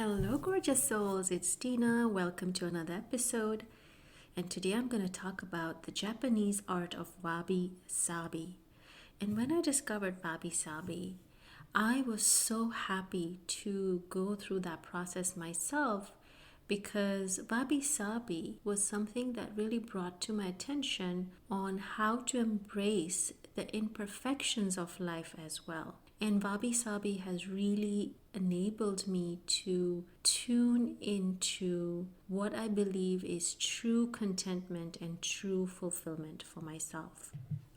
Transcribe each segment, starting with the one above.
Hello, gorgeous souls. It's Tina. Welcome to another episode. And today I'm going to talk about the Japanese art of Wabi Sabi. And when I discovered Wabi Sabi, I was so happy to go through that process myself because Wabi Sabi was something that really brought to my attention on how to embrace the imperfections of life as well. And Wabi Sabi has really enabled me to tune into what I believe is true contentment and true fulfillment for myself.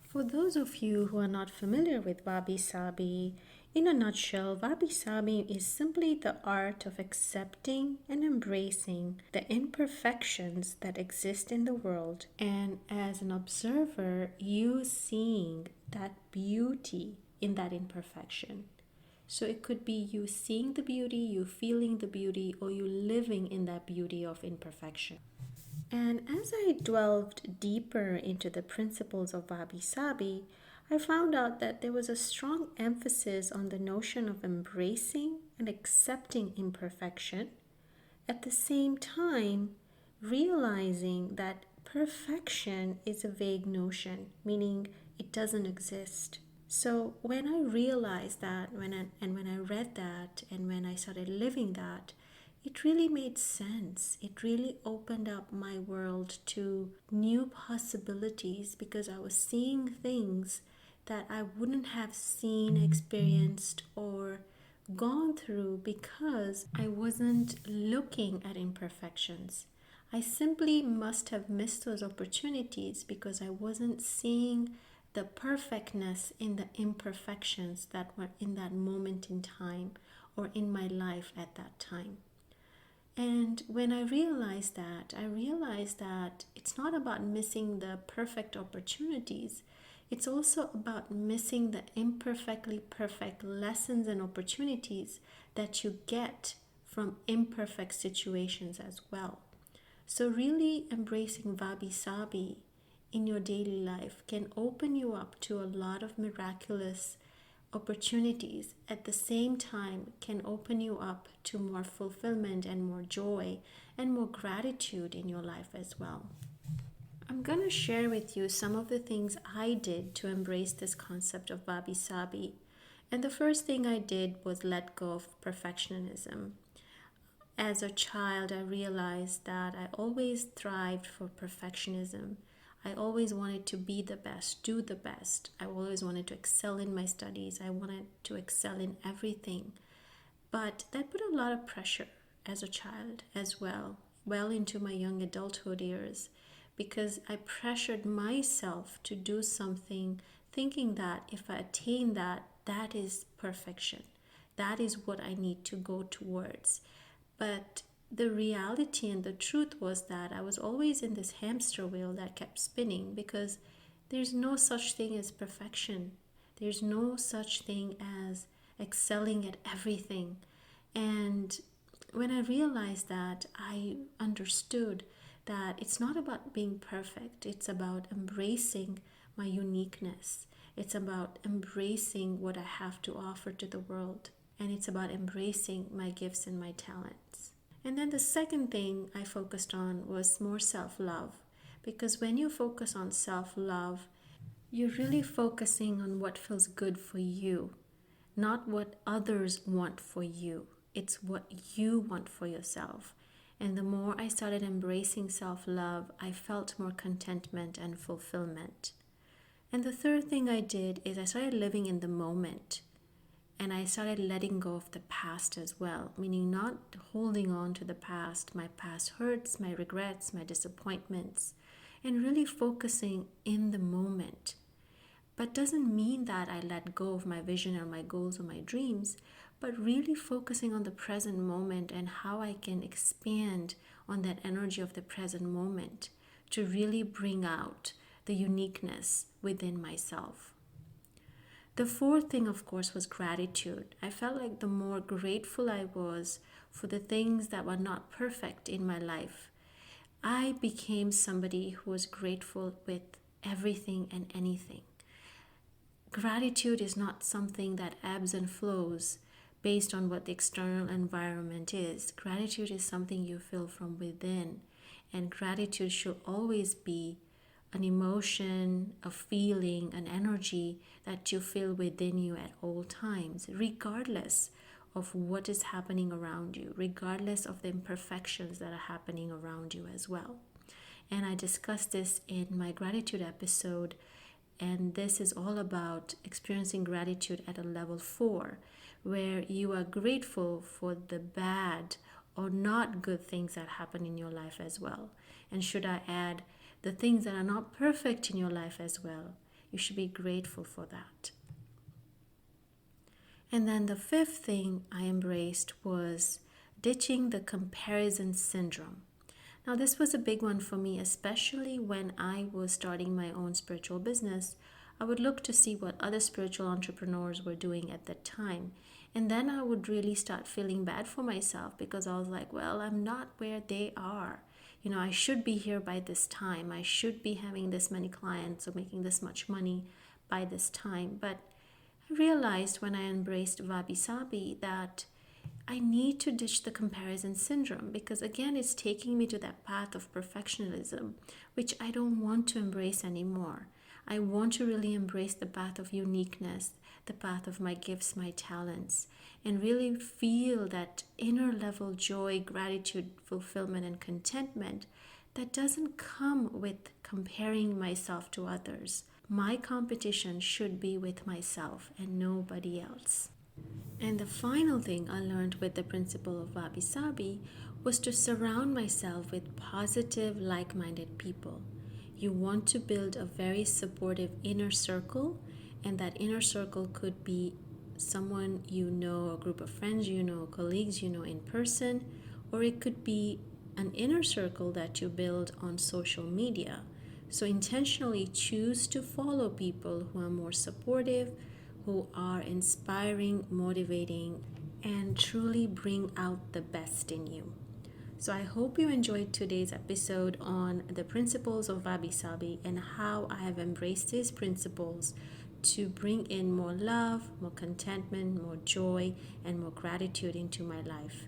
For those of you who are not familiar with Wabi Sabi, in a nutshell, Wabi Sabi is simply the art of accepting and embracing the imperfections that exist in the world, and as an observer, you seeing that beauty in that imperfection. So it could be you seeing the beauty, you feeling the beauty, or you living in that beauty of imperfection. And as I delved deeper into the principles of Wabi Sabi, I found out that there was a strong emphasis on the notion of embracing and accepting imperfection, at the same time realizing that perfection is a vague notion, meaning it doesn't exist. So when I realized that, when I read that, and when I started living that, it really made sense. It really opened up my world to new possibilities because I was seeing things that I wouldn't have seen, experienced, or gone through because I wasn't looking at imperfections. I simply must have missed those opportunities because I wasn't seeing the perfectness in the imperfections that were in that moment in time or in my life at that time. And when I realized that it's not about missing the perfect opportunities. It's also about missing the imperfectly perfect lessons and opportunities that you get from imperfect situations as well. So really embracing Wabi Sabi in your daily life can open you up to a lot of miraculous opportunities, at the same time can open you up to more fulfillment and more joy and more gratitude in your life as well. I'm going to share with you some of the things I did to embrace this concept of Wabi Sabi. And the first thing I did was let go of perfectionism. As a child, I realized that I always thrived for perfectionism. I always wanted to be the best, do the best. I always wanted to excel in my studies. I wanted to excel in everything. But that put a lot of pressure as a child as well into my young adulthood years, because I pressured myself to do something thinking that if I attain that, that is perfection. That is what I need to go towards. But the reality and the truth was that I was always in this hamster wheel that kept spinning because there's no such thing as perfection. There's no such thing as excelling at everything. And when I realized that, I understood that it's not about being perfect. It's about embracing my uniqueness. It's about embracing what I have to offer to the world. And it's about embracing my gifts and my talents. And then the second thing I focused on was more self-love. Because when you focus on self-love, you're really focusing on what feels good for you, not what others want for you. It's what you want for yourself. And the more I started embracing self-love, I felt more contentment and fulfillment. And the third thing I did is I started living in the moment. And I started letting go of the past as well, meaning not holding on to the past, my past hurts, my regrets, my disappointments, and really focusing in the moment. But doesn't mean that I let go of my vision or my goals or my dreams, but really focusing on the present moment and how I can expand on that energy of the present moment to really bring out the uniqueness within myself. The fourth thing, of course, was gratitude. I felt like the more grateful I was for the things that were not perfect in my life, I became somebody who was grateful with everything and anything. Gratitude is not something that ebbs and flows, based on what the external environment is. Gratitude is something you feel from within, and gratitude should always be an emotion, a feeling, an energy that you feel within you at all times, regardless of what is happening around you, regardless of the imperfections that are happening around you as well. And I discussed this in my gratitude episode, and this is all about experiencing gratitude at a level 4, where you are grateful for the bad or not good things that happen in your life as well. And should I add the things that are not perfect in your life as well, you should be grateful for that. And then the fifth thing I embraced was ditching the comparison syndrome. Now, this was a big one for me, especially when I was starting my own spiritual business. I would look to see what other spiritual entrepreneurs were doing at that time. And then I would really start feeling bad for myself because I was like, well, I'm not where they are. I should be here by this time. I should be having this many clients or making this much money by this time. But I realized when I embraced Wabi Sabi that I need to ditch the comparison syndrome because, again, it's taking me to that path of perfectionism, which I don't want to embrace anymore. I want to really embrace the path of uniqueness, the path of my gifts, my talents, and really feel that inner level joy, gratitude, fulfillment, and contentment that doesn't come with comparing myself to others. My competition should be with myself and nobody else. And the final thing I learned with the principle of Wabi Sabi was to surround myself with positive, like-minded people. You want to build a very supportive inner circle, and that inner circle could be someone you know, a group of friends you know, colleagues you know in person, or it could be an inner circle that you build on social media. So intentionally choose to follow people who are more supportive, who are inspiring, motivating, and truly bring out the best in you. So I hope you enjoyed today's episode on the principles of Wabi Sabi and how I have embraced these principles to bring in more love, more contentment, more joy, and more gratitude into my life.